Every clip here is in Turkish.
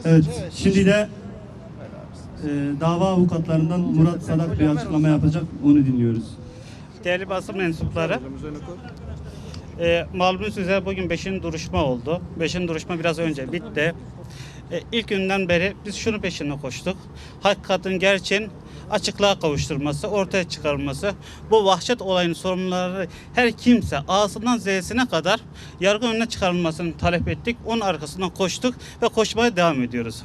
Evet, şimdi de dava avukatlarından Murat Sadak bir açıklama yapacak, onu dinliyoruz. Değerli basın mensupları, malumunuz üzere bugün 5. duruşma oldu. 5. duruşma biraz önce bitti. İlk günden beri biz şunu peşinde koştuk. Hakikatin gerçeğin açıklığa kavuşturması, ortaya çıkarılması, bu vahşet olayının sorumluları her kimse A'sından Z'sine kadar yargı önüne çıkarılmasını talep ettik. Onun arkasından koştuk ve koşmaya devam ediyoruz.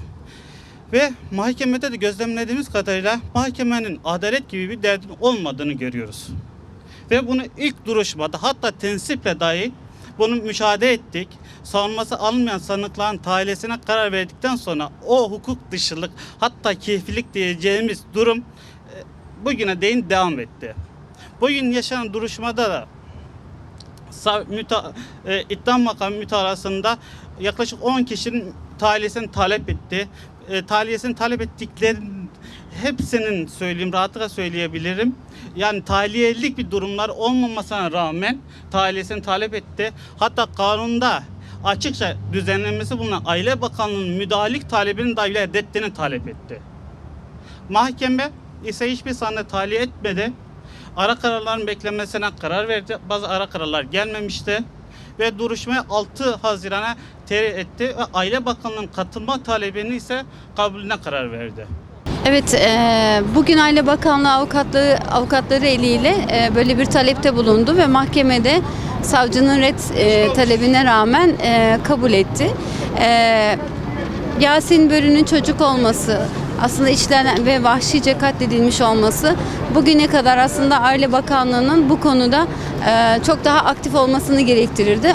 Ve mahkemede de gözlemlediğimiz kadarıyla mahkemenin adalet gibi bir derdin olmadığını görüyoruz. Ve bunu ilk duruşmada, hatta tensiple dahi bunu müşahede ettik. Savunması alınmayan sanıkların tahliyeline karar verdikten sonra o hukuk dışılık, hatta keyfilik diyeceğimiz durum bugüne değin devam etti. Bugün yaşanan duruşmada da iddia makamı mütalasında yaklaşık 10 kişinin tahliyesini talep etti. Tahliyesini talep ettiklerinin hepsinin söyleyeyim, rahatlıkla söyleyebilirim. Yani tahliyelik bir durumlar olmamasına rağmen tahliyesini talep etti. Hatta kanunda açıkça düzenlenmesi bulunan Aile Bakanlığı'nın müdahalelik talebinin dahi reddettiğini talep etti. Mahkeme ise hiçbir sanığı tahliye etmedi. Ara kararların beklenmesine karar verdi. Bazı ara kararlar gelmemişti. Ve duruşmaya 6 Haziran'a terih etti ve Aile Bakanlığı'nın katılma talebini ise kabulüne karar verdi. Evet, bugün Aile Bakanlığı avukatları eliyle böyle bir talepte bulundu ve mahkemede savcının red talebine rağmen kabul etti. Yasin Börü'nün çocuk olması, aslında işlenen ve vahşice katledilmiş olması bugüne kadar aslında Aile Bakanlığı'nın bu konuda çok daha aktif olmasını gerektirirdi.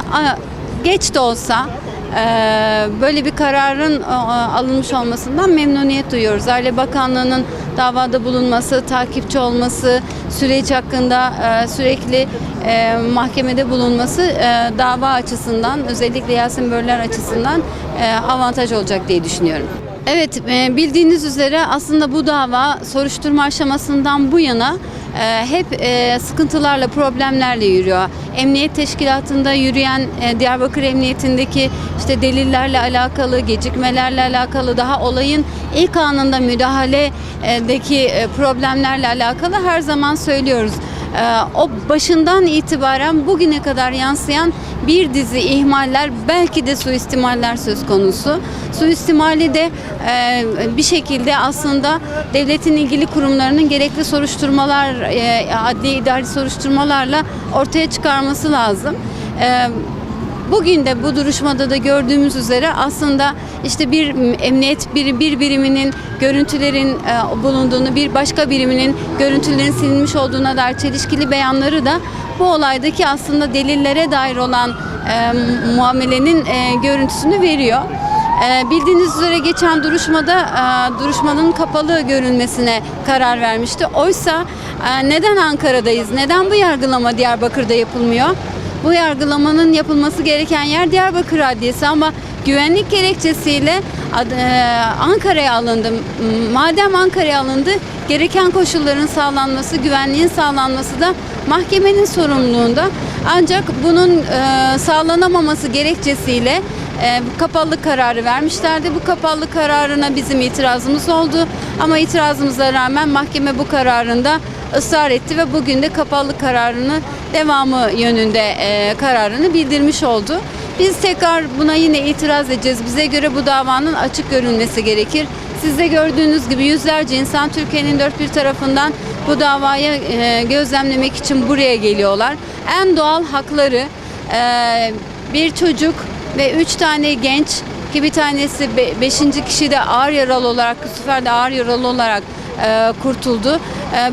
Geç de olsa böyle bir kararın alınmış olmasından memnuniyet duyuyoruz. Aile Bakanlığı'nın davada bulunması, takipçi olması, süreç hakkında sürekli mahkemede bulunması dava açısından, özellikle Yasin Börüler açısından avantaj olacak diye düşünüyorum. Evet, bildiğiniz üzere aslında bu dava soruşturma aşamasından bu yana hep sıkıntılarla, problemlerle yürüyor. Emniyet teşkilatında yürüyen Diyarbakır Emniyetindeki işte delillerle alakalı, gecikmelerle alakalı, daha olayın ilk anında müdahaledeki problemlerle alakalı her zaman söylüyoruz. O başından itibaren bugüne kadar yansıyan bir dizi ihmaller, belki de suistimaller söz konusu. Suistimali de bir şekilde aslında devletin ilgili kurumlarının gerekli soruşturmalar, adli idari soruşturmalarla ortaya çıkarması lazım. Bugün de bu duruşmada da gördüğümüz üzere aslında işte bir emniyet bir biriminin görüntülerin bulunduğunu, bir başka biriminin görüntülerin silinmiş olduğuna dair çelişkili beyanları da bu olaydaki aslında delillere dair olan muamelenin görüntüsünü veriyor. Bildiğiniz üzere geçen duruşmada duruşmanın kapalı görünmesine karar vermişti. Oysa neden Ankara'dayız? Neden bu yargılama Diyarbakır'da yapılmıyor? Bu yargılamanın yapılması gereken yer Diyarbakır Adliyesi ama güvenlik gerekçesiyle Ankara'ya alındı. Madem Ankara'ya alındı, gereken koşulların sağlanması, güvenliğin sağlanması da mahkemenin sorumluluğunda. Ancak bunun sağlanamaması gerekçesiyle kapalı kararı vermişlerdi. Bu kapalı kararına bizim itirazımız oldu. Ama itirazımıza rağmen mahkeme bu kararında ısrar etti ve bugün de kapalı kararını devamı yönünde kararını bildirmiş oldu. Biz tekrar buna yine itiraz edeceğiz. Bize göre bu davanın açık görülmesi gerekir. Siz de gördüğünüz gibi yüzlerce insan Türkiye'nin dört bir tarafından bu davayı gözlemlemek için buraya geliyorlar. En doğal hakları bir çocuk ve 3 tane genç, ki bir tanesi 5. kişi de ağır yaralı olarak, bu sefer de ağır yaralı olarak kurtuldu.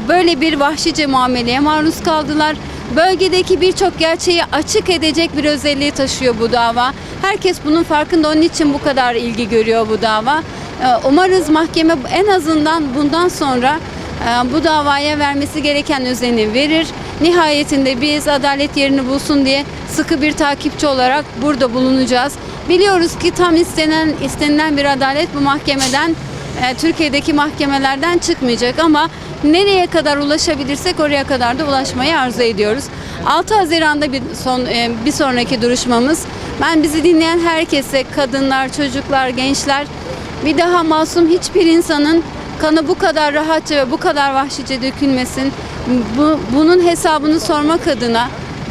Böyle bir vahşice muameleye maruz kaldılar. Bölgedeki birçok gerçeği açık edecek bir özelliği taşıyor bu dava. Herkes bunun farkında, onun için bu kadar ilgi görüyor bu dava. Umarız mahkeme en azından bundan sonra bu davaya vermesi gereken özeni verir. Nihayetinde biz adalet yerini bulsun diye sıkı bir takipçi olarak burada bulunacağız. Biliyoruz ki tam istenilen bir adalet bu mahkemeden, Türkiye'deki mahkemelerden çıkmayacak ama nereye kadar ulaşabilirsek oraya kadar da ulaşmayı arzu ediyoruz. 6 Haziran'da bir sonraki duruşmamız. Ben bizi dinleyen herkese, kadınlar, çocuklar, gençler, Bir daha masum hiçbir insanın kanı bu kadar rahatça ve bu kadar vahşice dökülmesin. Bunun hesabını sormak adına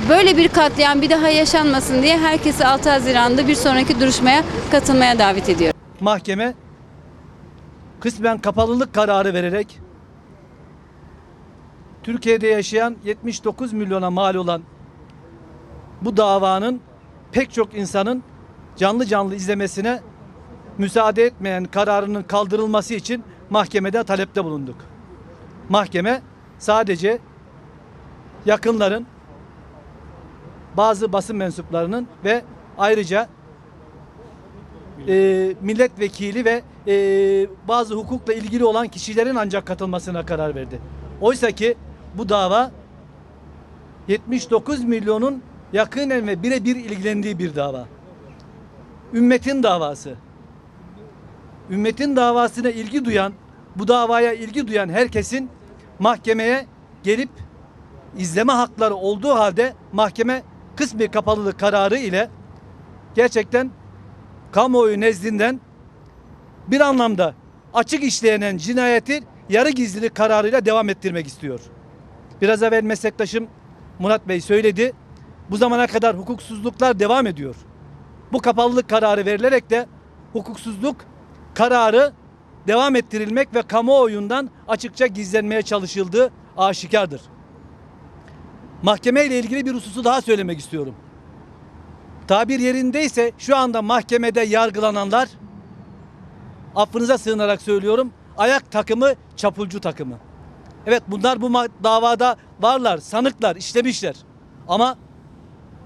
böyle bir katliam bir daha yaşanmasın diye herkesi 6 Haziran'da bir sonraki duruşmaya katılmaya davet ediyorum. Mahkeme kısmen kapalılık kararı vererek Türkiye'de yaşayan 79 milyona mal olan bu davanın pek çok insanın canlı canlı izlemesine müsaade etmeyen kararının kaldırılması için mahkemede talepte bulunduk. Mahkeme sadece yakınların, bazı basın mensuplarının ve ayrıca milletvekili ve bazı hukukla ilgili olan kişilerin ancak katılmasına karar verdi. Oysa ki bu dava 79 milyonun yakinen ve birebir ilgilendiği bir dava. Ümmetin davası. Ümmetin davasına ilgi duyan, bu davaya ilgi duyan herkesin mahkemeye gelip izleme hakları olduğu halde mahkeme kısmi kapalılık kararı ile gerçekten kamuoyu nezdinden bir anlamda açık işlenen cinayeti yarı gizlilik kararıyla devam ettirmek istiyor. Biraz evvel meslektaşım Murat Bey söyledi. Bu zamana kadar hukuksuzluklar devam ediyor. Bu kapalılık kararı verilerek de hukuksuzluk kararı devam ettirilmek ve kamuoyundan açıkça gizlenmeye çalışıldığı aşikardır. Mahkeme ile ilgili bir hususu daha söylemek istiyorum. Tabir yerindeyse şu anda mahkemede yargılananlar, affınıza sığınarak söylüyorum, ayak takımı, çapulcu takımı. Evet, bunlar bu davada varlar, sanıklar, işlemişler. Ama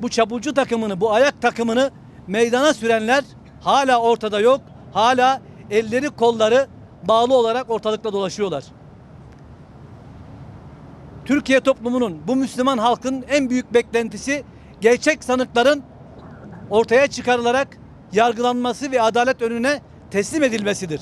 bu çapulcu takımını, bu ayak takımını meydana sürenler hala ortada yok. Hala elleri kolları bağlı olarak ortalıkta dolaşıyorlar. Türkiye toplumunun, bu Müslüman halkın en büyük beklentisi gerçek sanıkların ortaya çıkarılarak yargılanması ve adalet önüne teslim edilmesidir.